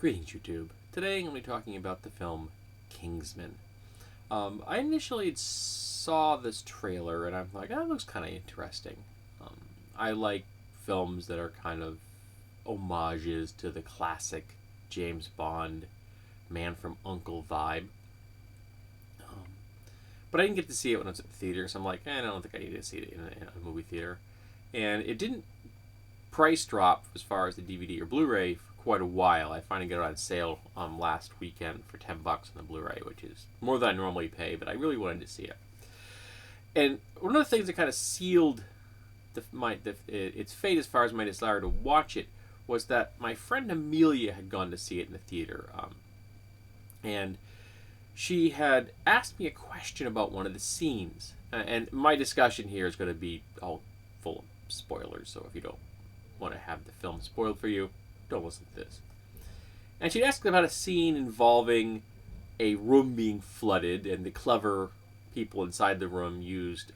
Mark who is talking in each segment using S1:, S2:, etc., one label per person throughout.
S1: Greetings, YouTube. Today I'm going to be talking about the film Kingsman. I initially saw this trailer and I'm like, that looks kind of interesting. I like films that are kind of homages to the classic James Bond Man from U.N.C.L.E. vibe. But I didn't get to see it when I was at the theater, so I'm like, I don't think I need to see it in a movie theater. And it didn't price drop as far as the DVD or Blu-ray for quite a while. I finally got it on sale last weekend for $10 on the Blu-ray, which is more than I normally pay, but I really wanted to see it. And one of the things that kind of sealed its fate as far as my desire to watch it was that my friend Amelia had gone to see it in the theater. And she had asked me a question about one of the scenes. And my discussion here is going to be all full of spoilers, so if you don't want to have the film spoiled for you, don't listen to this. And she'd asked about a scene involving a room being flooded, and the clever people inside the room used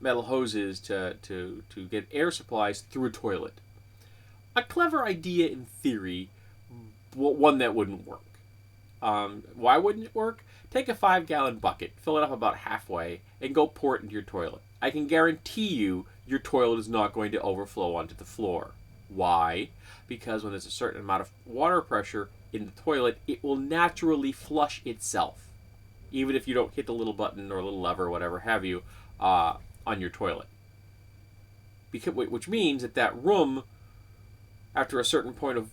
S1: metal hoses to get air supplies through a toilet. A clever idea in theory, one that wouldn't work. Why wouldn't it work? Take a 5-gallon bucket, fill it up about halfway, and go pour it into your toilet. I can guarantee you your toilet is not going to overflow onto the floor. Why? Because when there's a certain amount of water pressure in the toilet, it will naturally flush itself, even if you don't hit the little button or a little lever or whatever have you on your toilet. Which means that room, after a certain point of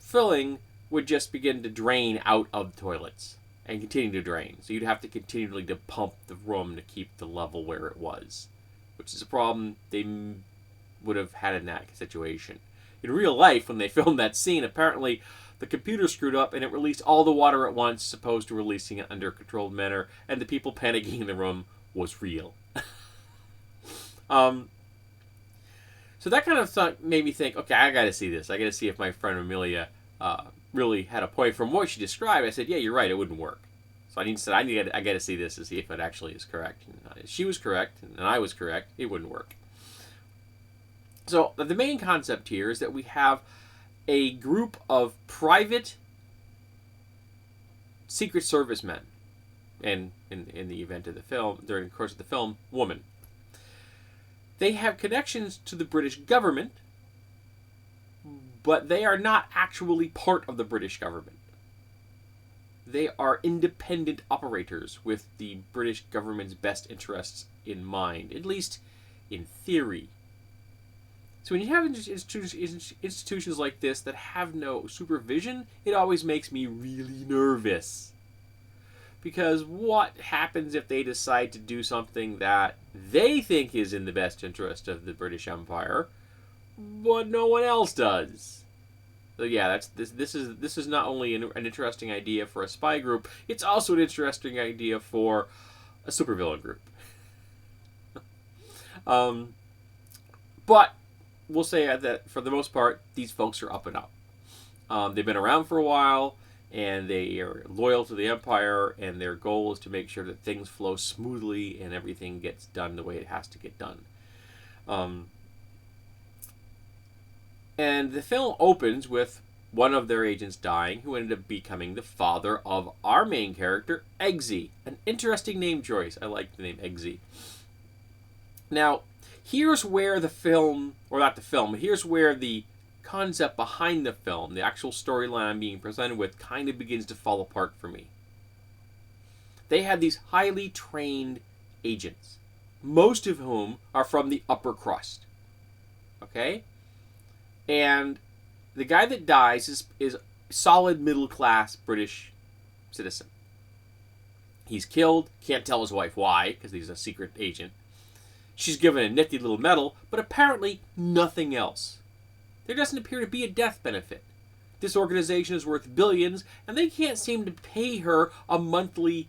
S1: filling, would just begin to drain out of the toilets and continue to drain. So you'd have to continually to pump the room to keep the level where it was, which is a problem they would have had in that situation. In real life, when they filmed that scene, apparently the computer screwed up and it released all the water at once, as opposed to releasing it under a controlled manner, and the people panicking in the room was real. So that kind of made me think, okay, I got to see this. I got to see if my friend Amelia really had a point. From what she described, I said, yeah, you're right, it wouldn't work. So I got to see this to see if it actually is correct. And she was correct, and I was correct. It wouldn't work. So the main concept here is that we have a group of private Secret Service men, and in the event of the film, during the course of the film, woman. They have connections to the British government, but they are not actually part of the British government. They are independent operators with the British government's best interests in mind, at least in theory. So when you have institutions like this that have no supervision, it always makes me really nervous. Because what happens if they decide to do something that they think is in the best interest of the British Empire, but no one else does? So yeah, this is not only an interesting idea for a spy group, it's also an interesting idea for a supervillain group. But we'll say that for the most part, these folks are up and up. They've been around for a while, and they are loyal to the Empire, and their goal is to make sure that things flow smoothly and everything gets done the way it has to get done. And the film opens with one of their agents dying, who ended up becoming the father of our main character, Eggsy. An interesting name choice. I like the name Eggsy. Now, here's where the film, or not the film, but here's where the concept behind the film, the actual storyline I'm being presented with, kind of begins to fall apart for me. They had these highly trained agents, most of whom are from the upper crust. Okay? And the guy that dies is solid middle-class British citizen. He's killed, can't tell his wife why, because he's a secret agent. She's given a nifty little medal, but apparently nothing else. There doesn't appear to be a death benefit. This organization is worth billions, and they can't seem to pay her a monthly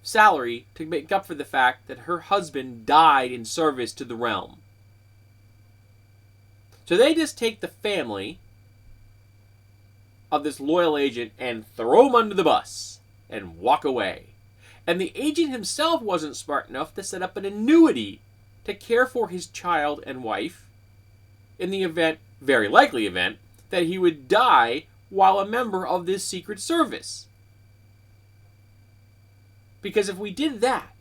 S1: salary to make up for the fact that her husband died in service to the realm. So they just take the family of this loyal agent and throw him under the bus and walk away. And the agent himself wasn't smart enough to set up an annuity to care for his child and wife in the event, very likely event, that he would die while a member of this Secret Service. Because if we did that,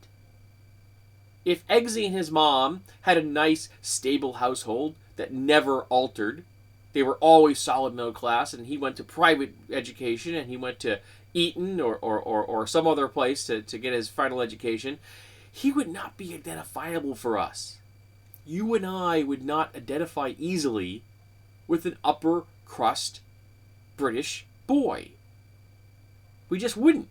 S1: if Eggsy and his mom had a nice, stable household that never altered, they were always solid middle class, and he went to private education, and he went to Eton or some other place to get his final education, he would not be identifiable for us. You and I would not identify easily with an upper crust British boy. We just wouldn't.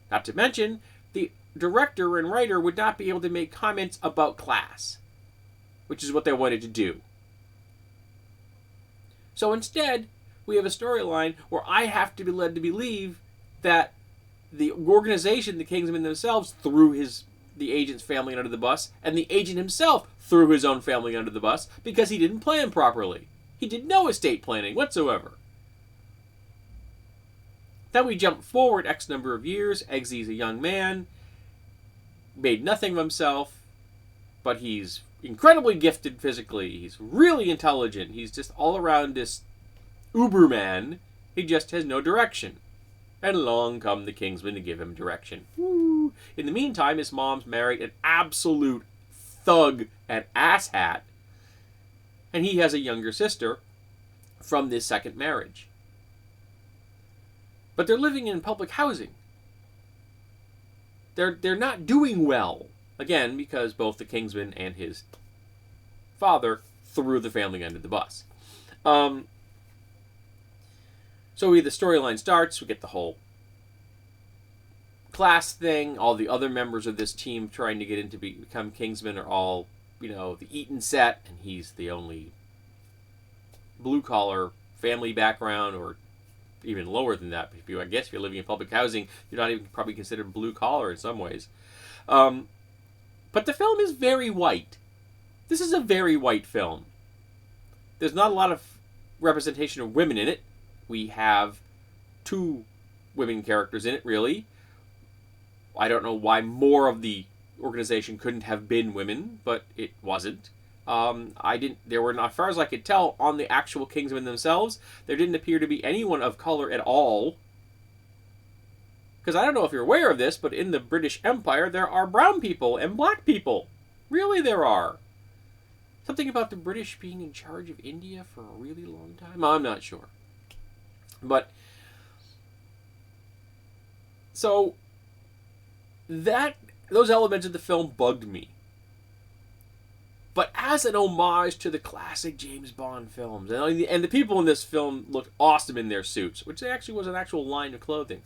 S1: Not to mention, the director and writer would not be able to make comments about class, which is what they wanted to do. So instead, we have a storyline where I have to be led to believe that the organization, the Kingsmen themselves, threw the agent's family under the bus, and the agent himself threw his own family under the bus because he didn't plan properly. He did no estate planning whatsoever. Then we jump forward X number of years. Eggsy's a young man, made nothing of himself, but he's incredibly gifted physically. He's really intelligent. He's just all around this Uberman. He just has no direction. And along come the Kingsmen to give him direction. Woo. In the meantime, his mom's married an absolute thug and asshat. And he has a younger sister from this second marriage. But they're living in public housing. They're not doing well. Again, because both the Kingsman and his father threw the family under the bus. So the storyline starts. We get the whole class thing. All the other members of this team trying to get into become Kingsmen are all, the Eton set, and he's the only blue-collar family background, or even lower than that. I guess if you're living in public housing, you're not even probably considered blue-collar in some ways. But the film is very white. This is a very white film. There's not a lot of representation of women in it. We have 2 women characters in it, really. I don't know why more of the organization couldn't have been women, but it wasn't. There were not, as far as I could tell, on the actual Kingsmen themselves, there didn't appear to be anyone of color at all. Because I don't know if you're aware of this, but in the British Empire, there are brown people and black people. Really, there are. Something about the British being in charge of India for a really long time? I'm not sure. But, so, those elements of the film bugged me. But as an homage to the classic James Bond films, and the people in this film looked awesome in their suits, which actually was an actual line of clothing.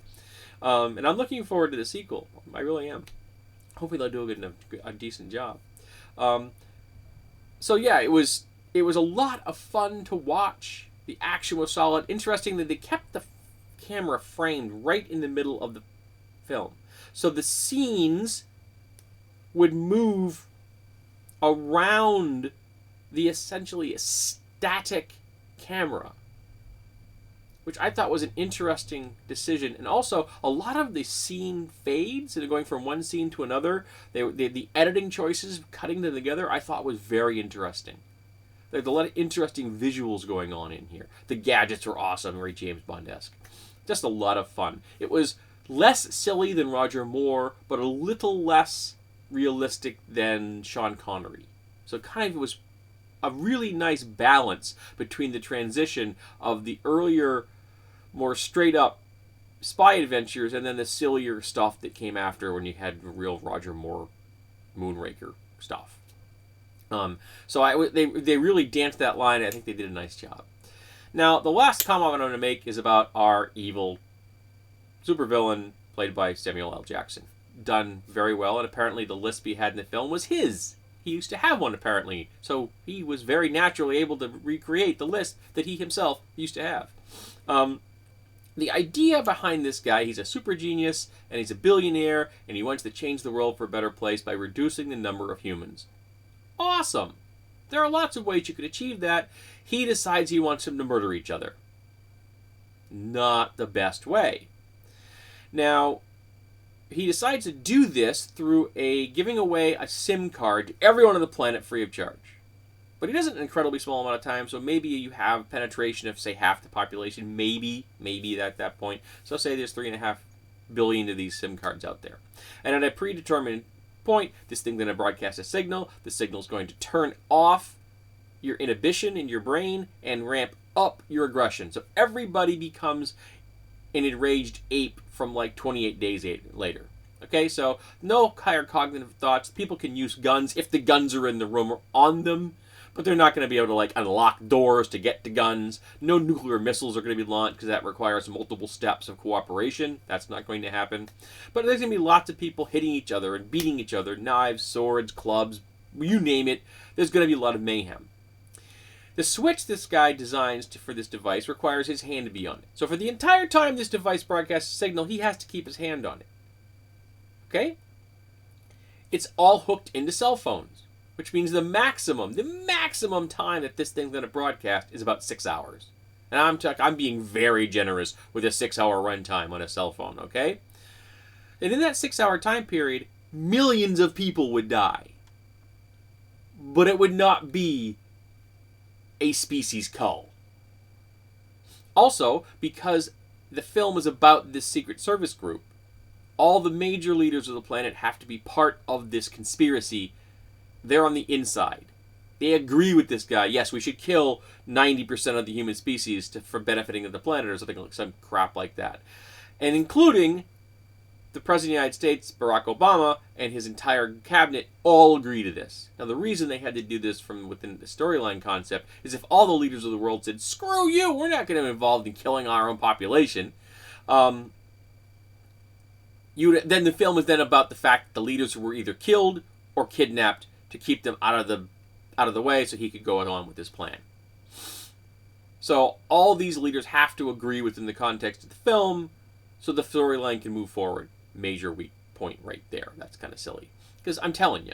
S1: And I'm looking forward to the sequel. I really am. Hopefully they'll do a decent job. So yeah, it was a lot of fun to watch. The action was solid. Interesting that they kept the camera framed right in the middle of the film. So the scenes would move around the essentially static camera, which I thought was an interesting decision. And also, a lot of the scene fades, and going from one scene to another, the editing choices, cutting them together, I thought was very interesting. There's a lot of interesting visuals going on in here. The gadgets were awesome, very James Bond-esque. Just a lot of fun. It was less silly than Roger Moore, but a little less realistic than Sean Connery. So it was a really nice balance between the transition of the earlier, more straight-up spy adventures and then the sillier stuff that came after when you had real Roger Moore Moonraker stuff. So they really danced that line. I think they did a nice job. Now, the last comment I'm going to make is about our evil supervillain played by Samuel L. Jackson. Done very well, and apparently the lisp he had in the film was his. He used to have one, apparently, so he was very naturally able to recreate the lisp that he himself used to have. The idea behind this guy, he's a super genius, and he's a billionaire, and he wants to change the world for a better place by reducing the number of humans. Awesome! There are lots of ways you could achieve that. He decides he wants them to murder each other. Not the best way. Now, he decides to do this through giving away a SIM card to everyone on the planet free of charge. But he does it in an incredibly small amount of time, so maybe you have penetration of, say, half the population, maybe at that point. So say there's 3.5 billion of these SIM cards out there. And at a predetermined point, this thing's going to broadcast a signal. The signal's going to turn off your inhibition in your brain and ramp up your aggression. So everybody becomes an enraged ape from like 28 days later. Okay, so no higher cognitive thoughts. People can use guns if the guns are in the room or on them, but they're not going to be able to like unlock doors to get to guns. No nuclear missiles are going to be launched because that requires multiple steps of cooperation. That's not going to happen. But there's going to be lots of people hitting each other and beating each other, knives, swords, clubs, you name it. There's going to be a lot of mayhem. The switch this guy designs for this device requires his hand to be on it. So for the entire time this device broadcasts a signal, he has to keep his hand on it. Okay? It's all hooked into cell phones, which means the maximum time that this thing's going to broadcast is about 6 hours. And I'm being very generous with a 6-hour runtime on a cell phone, okay? And in that 6-hour time period, millions of people would die. But it would not be a species cull. Also, because the film is about this Secret Service group, all the major leaders of the planet have to be part of this conspiracy. They're on the inside. They agree with this guy. Yes, we should kill 90% of the human species for benefiting of the planet or something like some crap like that. And including the President of the United States, Barack Obama, and his entire cabinet all agree to this. Now, the reason they had to do this from within the storyline concept is if all the leaders of the world said, screw you, we're not going to be involved in killing our own population, then the film is then about the fact that the leaders were either killed or kidnapped to keep them out of the way so he could go on with his plan. So all these leaders have to agree within the context of the film so the storyline can move forward. Major weak point right there. That's kind of silly. Because I'm telling you,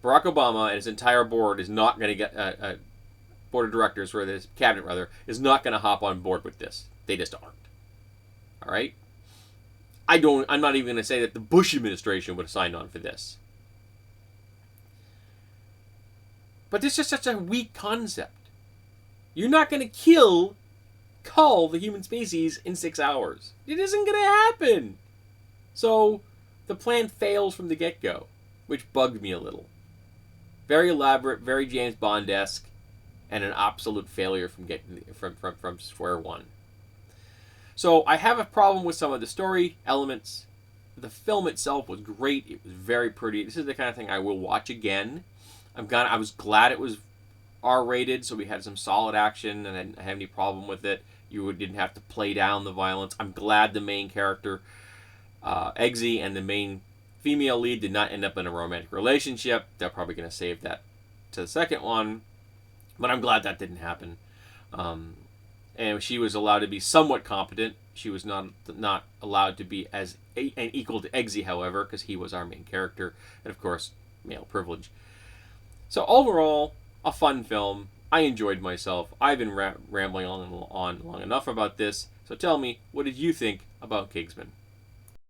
S1: Barack Obama and his entire board is not going to get board of directors, or his cabinet rather, is not going to hop on board with this. They just aren't. All right? I'm not even going to say that the Bush administration would have signed on for this. But this is such a weak concept. You're not going to cull the human species in 6 hours. It isn't going to happen. So the plan fails from the get-go, which bugged me a little. Very elaborate, very James Bond-esque, and an absolute failure from square one. So I have a problem with some of the story elements. The film itself was great. It was very pretty. This is the kind of thing I will watch again. I was glad it was R-rated, so we had some solid action, and I didn't have any problem with it. You didn't have to play down the violence. I'm glad the main character, Eggsy, and the main female lead did not end up in a romantic relationship. They're probably going to save that to the second one, but I'm glad that didn't happen. And she was allowed to be somewhat competent. She was not allowed to be an equal to Eggsy, however, because he was our main character, and of course, male privilege. So overall, a fun film. I enjoyed myself. I've been rambling on long enough about this. So tell me, what did you think about Kingsman?